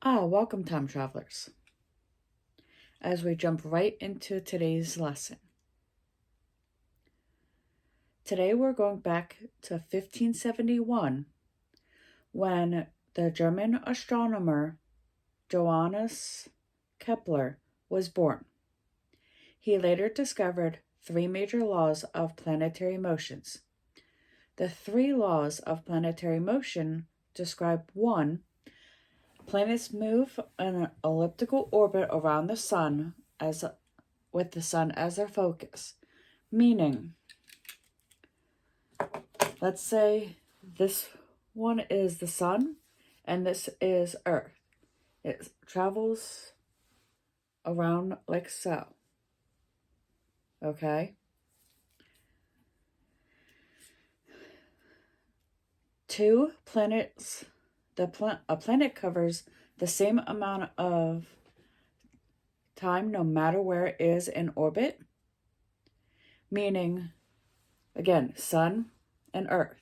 Welcome, time travelers, as we jump right into today's lesson. Today we're going back to 1571 when the German astronomer Johannes Kepler was born. He later discovered three major laws of planetary motions. The three laws of planetary motion describe 1. Planets move in an elliptical orbit around the sun with the sun as their focus. Meaning, let's say this one is the sun and this is Earth. It travels around like so. Okay? 2 planets. A planet covers the same amount of time no matter where it is in orbit. Meaning, again, sun and Earth.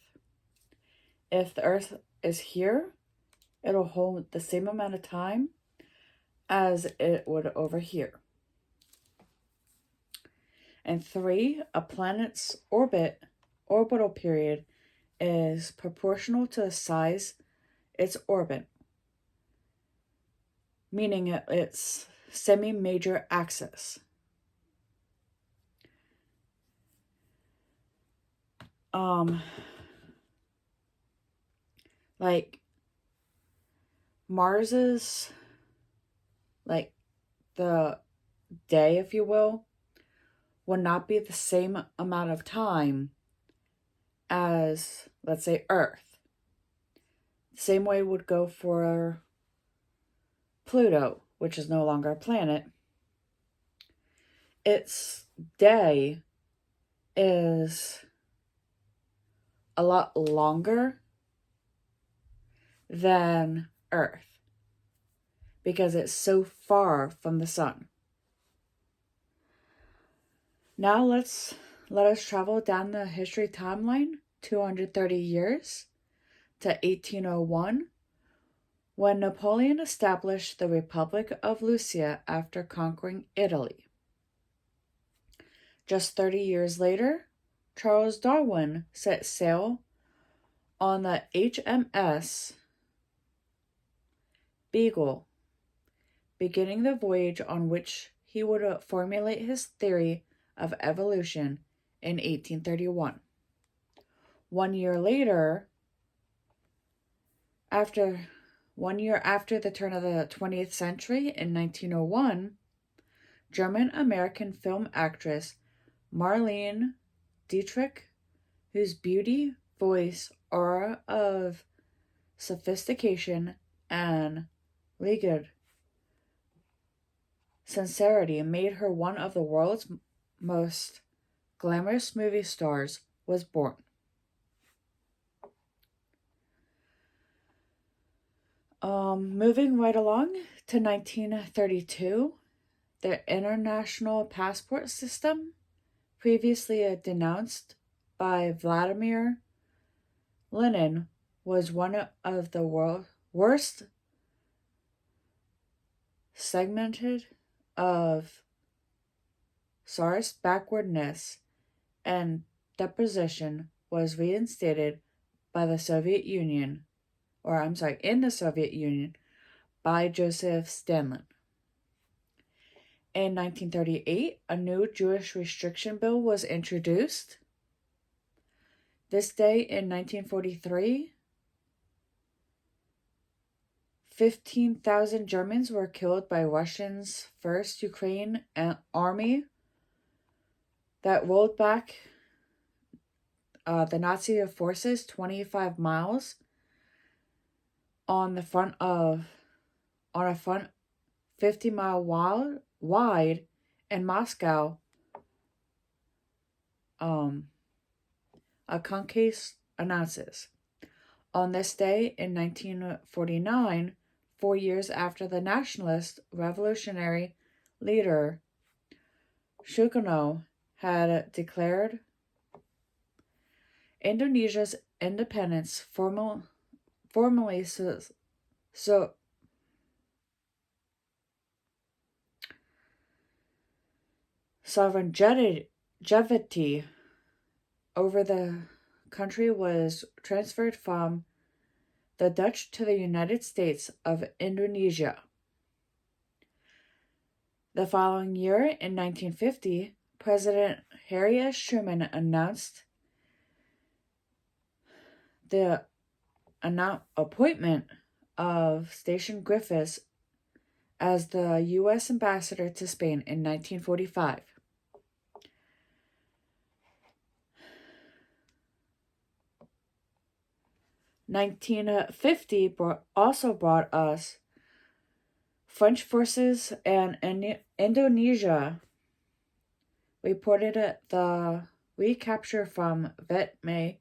If the Earth is here, it'll hold the same amount of time as it would over here. And 3, a planet's orbital period is proportional to the size its orbit, meaning its semi-major axis. Like Mars's, like the day, if you will not be the same amount of time as, let's say, Earth. Same way would go for Pluto, which is no longer a planet. Its day is a lot longer than Earth because it's so far from the sun. Now let us travel down the history timeline 230 years to 1801 when Napoleon established the Republic of Lucia after conquering Italy. Just 30 years later, Charles Darwin set sail on the HMS Beagle, beginning the voyage on which he would formulate his theory of evolution in 1831. 1 year later, after the turn of the 20th century in 1901, German-American film actress Marlene Dietrich, whose beauty, voice, aura of sophistication, and languid sincerity made her one of the world's most glamorous movie stars, was born. Moving right along to 1932, the international passport system, previously denounced by Vladimir Lenin, was one of the worst segmented of Tsarist backwardness and deposition was reinstated by the Soviet Union, in the Soviet Union by Joseph Stalin. In 1938, a new Jewish restriction bill was introduced. This day in 1943, 15,000 Germans were killed by Russia's First Ukraine Army that rolled back the Nazi forces 25 miles on a front 50-mile wide in Moscow. A conclave announces. On this day in 1949, 4 years after the nationalist revolutionary leader Sukarno had declared Indonesia's independence, formally sovereignty over the country was transferred from the Dutch to the United States of Indonesia. The following year, in 1950, President Harry S. Truman announced the appointment of Station Griffiths as the U.S. ambassador to Spain in 1945. Also brought us French forces and Indonesia reported the recapture from Vietnam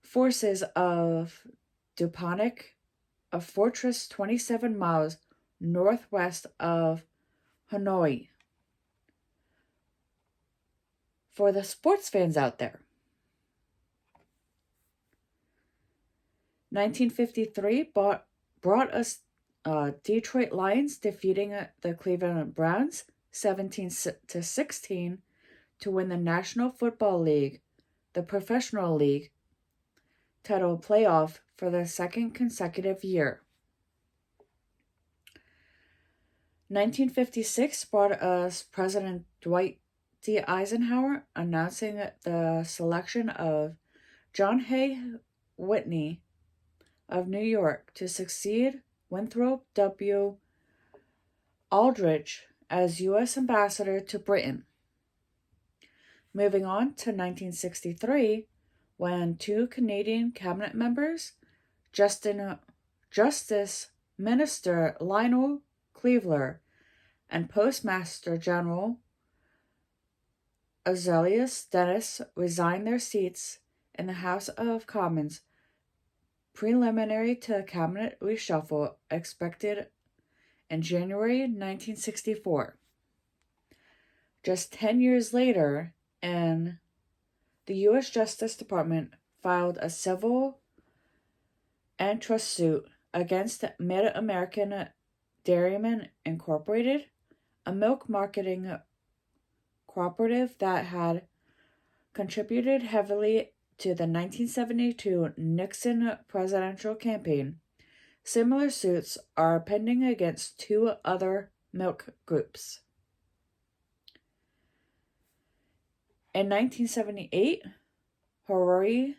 forces of Dupanik, a fortress 27 miles northwest of Hanoi. For the sports fans out there, 1953 brought us Detroit Lions defeating the Cleveland Browns 17-16 to win the National Football League, the professional league, title playoff for the second consecutive year. 1956 brought us President Dwight D. Eisenhower announcing the selection of John Hay Whitney of New York to succeed Winthrop W. Aldrich as U.S. Ambassador to Britain. Moving on to 1963, when two Canadian cabinet members, Justice Minister Lionel Cleaver and Postmaster General Azelius Dennis, resigned their seats in the House of Commons, preliminary to a cabinet reshuffle expected in January 1964. Just 10 years later, the U.S. Justice Department filed a civil antitrust suit against Mid-American Dairymen Incorporated, a milk marketing cooperative that had contributed heavily to the 1972 Nixon presidential campaign. Similar suits are pending against two other milk groups. In 1978, Houari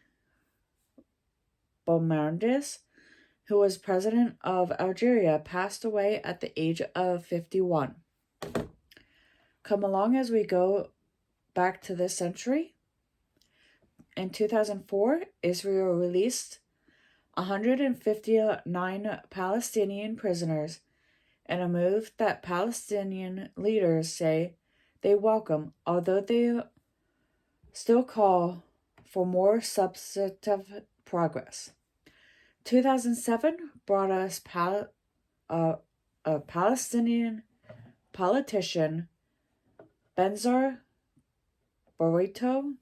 Boumedienne, who was president of Algeria, passed away at the age of 51. Come along as we go back to this century. In 2004, Israel released 159 Palestinian prisoners in a move that Palestinian leaders say they welcome, although they still call for more substantive progress. 2007 brought us a Palestinian politician, Benazir Bhutto,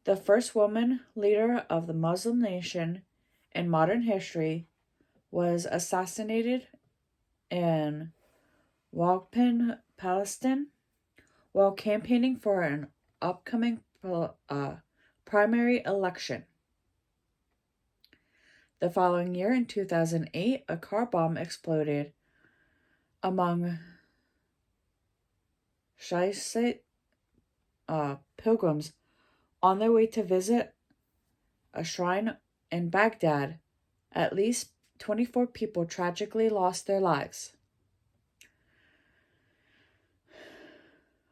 the first woman leader of the Muslim nation in modern history, was assassinated in Rawalpindi, Palestine, while campaigning for an upcoming primary election. The following year, in 2008, a car bomb exploded among Shiite pilgrims on their way to visit a shrine in Baghdad. At least 24 people tragically lost their lives.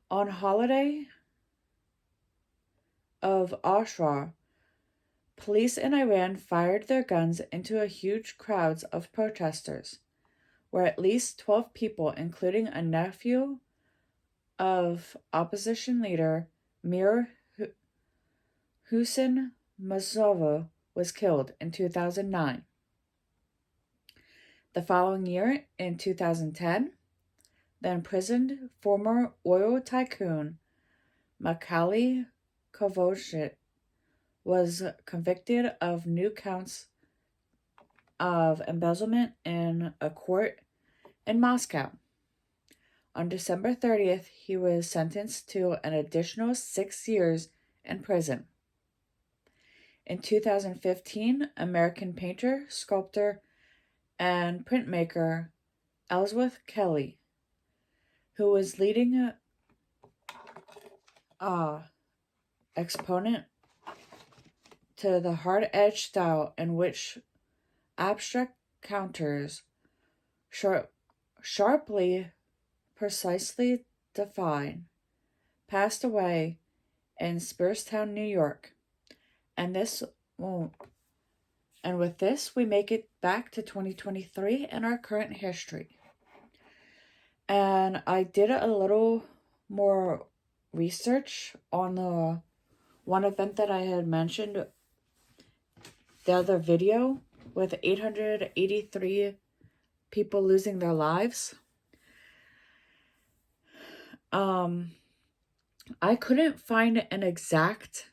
On holiday of Ashura, police in Iran fired their guns into huge crowds of protesters, where at least 12 people, including a nephew of opposition leader Mir Hussein Mazzovo, was killed in 2009. The following year, in 2010, the imprisoned former oil tycoon Macaulay Culkin was convicted of new counts of embezzlement in a court in Moscow. On December 30th, he was sentenced to an additional 6 years in prison. In 2015, American painter, sculptor, and printmaker Ellsworth Kelly, who was leading exponent to the hard-edged style in which abstract counters sharply, precisely defined, passed away in Spearstown, New York. And with this, we make it back to 2023 and our current history. And I did a little more research on the one event that I had mentioned the other video with 883 people losing their lives. I couldn't find an exact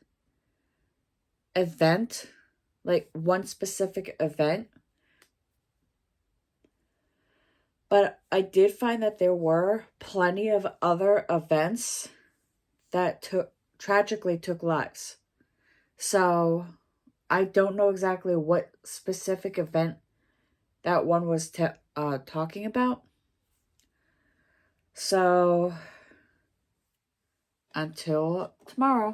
event, like one specific event, but I did find that there were plenty of other events that tragically took lives. So I don't know exactly what specific event that one was talking about. So until tomorrow.